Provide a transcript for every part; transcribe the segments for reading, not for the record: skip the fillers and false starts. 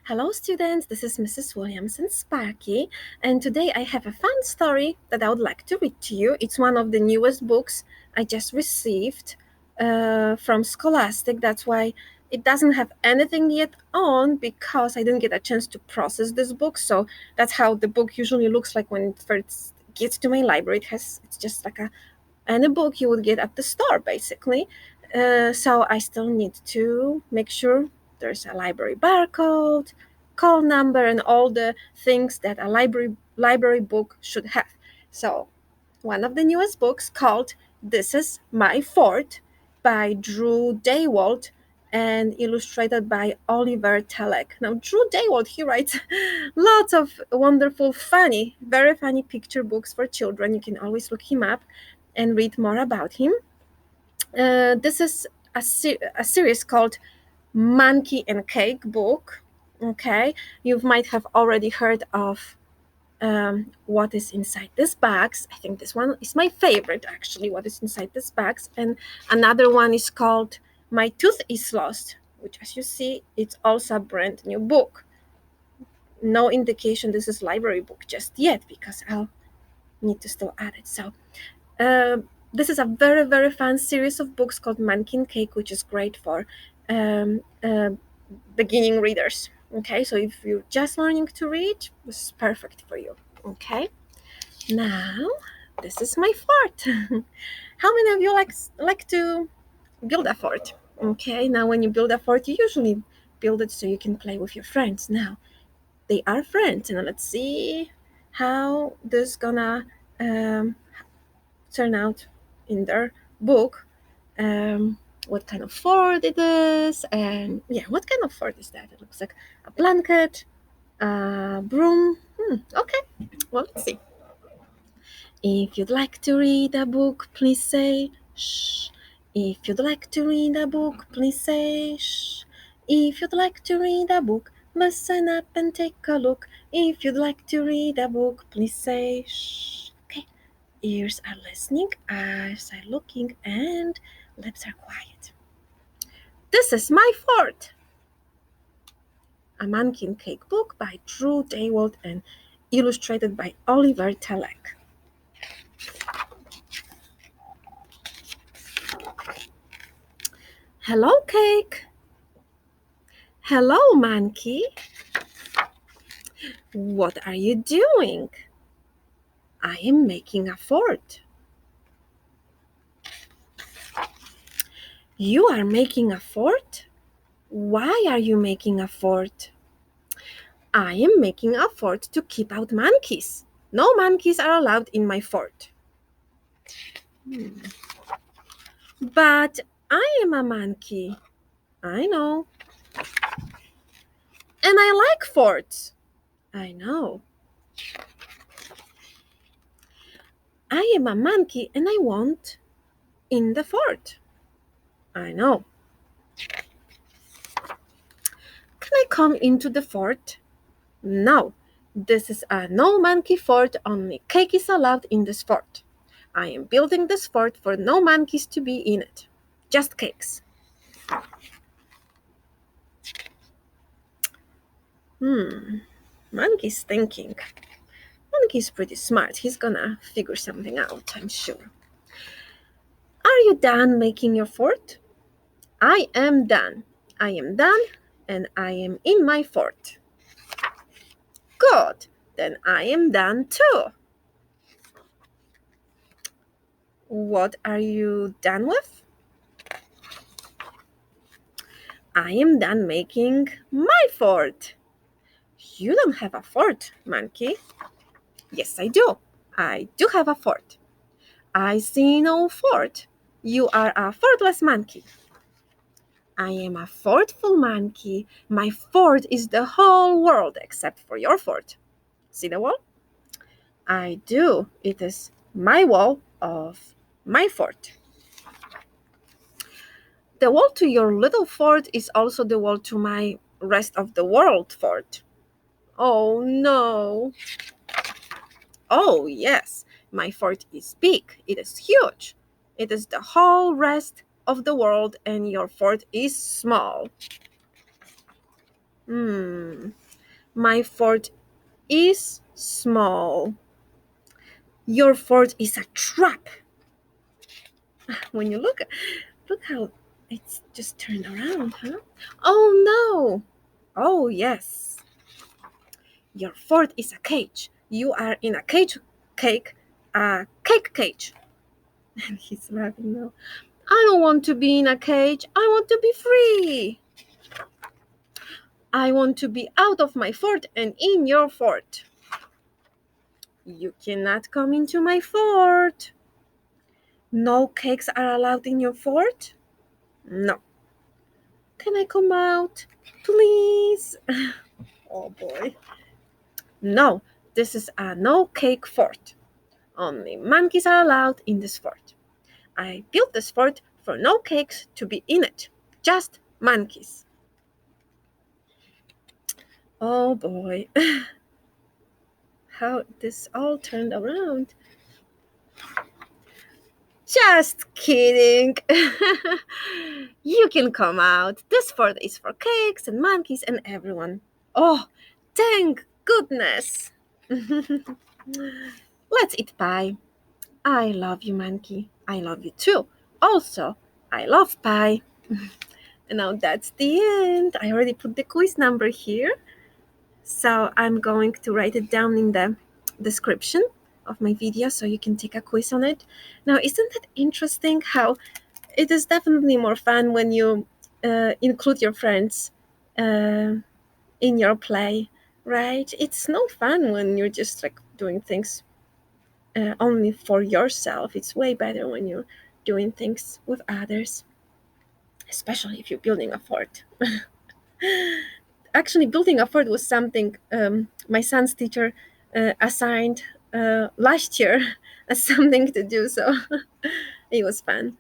Hello, students. This is Mrs. Williamson Sparky, and today I have a fun story that I would like to read to you. It's one of the newest books I just received from Scholastic. That's why it doesn't have anything yet on because I didn't get a chance to process this book. So that's how the book usually looks like when it first gets to my library. It's just like any book you would get at the store, basically. So I still need to make sure there's a library barcode, call number, and all the things that a library book should have. So one of the newest books called This Is My Fort by Drew Daywalt and illustrated by Oliver Telek. Now, Drew Daywalt, he writes lots of wonderful, funny, very funny picture books for children. You can always look him up and read more about him. This is a series called Monkey and Cake book. Okay, you might have already heard of what is inside this box. I think this one is my favorite, actually, what is inside this box. And another one is called My Tooth is Lost, which, as you see, it's also a brand new book. No indication this is library book just yet because I'll need to still add it. So this is a very, very fun series of books called Monkey and Cake, which is great for um, uh, beginning readers. Okay, so if you're just learning to read, this is perfect for you. Okay, now this is my fort. How many of you like to build a fort? Okay, now when you build a fort, you usually build it so you can play with your friends. Now they are friends, and let's see how this gonna um, turn out in their book. What kind of fort it is, and yeah, what kind of fort is that? It looks like a blanket, a broom. Okay, well, let's see. If you'd like to read a book, please say shh. If you'd like to read a book, please say shh. If you'd like to read a book, listen up and take a look. If you'd like to read a book, please say shh. Okay, ears are listening, eyes are looking, and lips are quiet. This is my fort. A Monkey and Cake book by Drew Daywalt and illustrated by Oliver Telek. Hello, Cake. Hello, Monkey. What are you doing? I am making a fort. You are making a fort? Why are you making a fort? I am making a fort to keep out monkeys. No monkeys are allowed in my fort. But I am a monkey. I know. And I like forts. I know. I am a monkey and I want in the fort. I know. Can I come into the fort? No. This is a no monkey fort. Only cake is allowed in this fort. I am building this fort for no monkeys to be in it. Just cakes. Monkey's thinking. Monkey's pretty smart. He's gonna figure something out, I'm sure. Are you done making your fort? I am done. I am done, and I am in my fort. Good. Then I am done too. What are you done with? I am done making my fort. You don't have a fort, monkey. Yes, I do. I do have a fort. I see no fort. You are a fortless monkey. I am a fortful monkey. My fort is the whole world except for your fort. See the wall? I do. It is my wall of my fort. The wall to your little fort is also the wall to my rest of the world fort. Oh no. Oh yes, my fort is big. It is huge. It is the whole rest of the world, and your fort is small. Hmm. My fort is small. Your fort is a trap. When you look how it's just turned around, huh? Oh no! Oh yes. Your fort is a cage. You are in a cake, a cake cage. And he's laughing now. I don't want to be in a cage. I want to be free. I want to be out of my fort and in your fort. You cannot come into my fort. No cakes are allowed in your fort? No. Can I come out? Please? Oh boy. No, this is a no cake fort. Only monkeys are allowed in this fort. I built this fort for no cakes to be in it. Just monkeys. Oh boy. How this all turned around. Just kidding. You can come out. This fort is for cakes and monkeys and everyone. Oh, thank goodness. Let's eat pie. I love you, monkey. I love you too. Also, I love pie. And now that's the end. I already put the quiz number here. So I'm going to write it down in the description of my video so you can take a quiz on it. Now, isn't it interesting how it is definitely more fun when you include your friends in your play, right? It's no fun when you're just like doing things only for yourself. It's way better when you're doing things with others, especially if you're building a fort. Actually, building a fort was something my son's teacher assigned last year as something to do, so it was fun.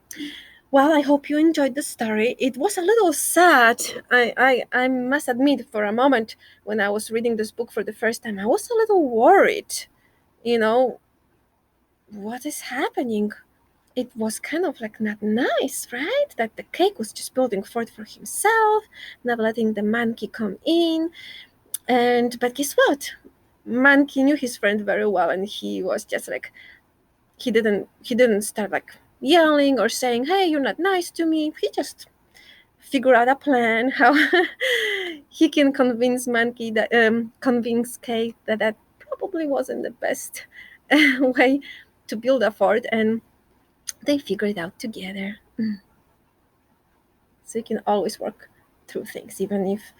Well, I hope you enjoyed the story. It was a little sad. I must admit, for a moment, when I was reading this book for the first time, I was a little worried. You know, what is happening? It was kind of like not nice, right? That the cake was just building fort for himself, not letting the monkey come in. But guess what? Monkey knew his friend very well, and he was just like he didn't start like yelling or saying, "Hey, you're not nice to me." He just figured out a plan how he can convince Kate that that probably wasn't the best way to build a fort, and they figured it out together. So you can always work through things, even if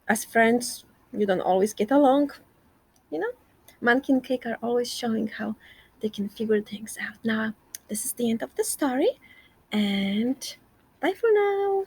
as friends you don't always get along. You know, Monkey and Cake are always showing how they can figure things out. Now, this is the end of the story, and bye for now.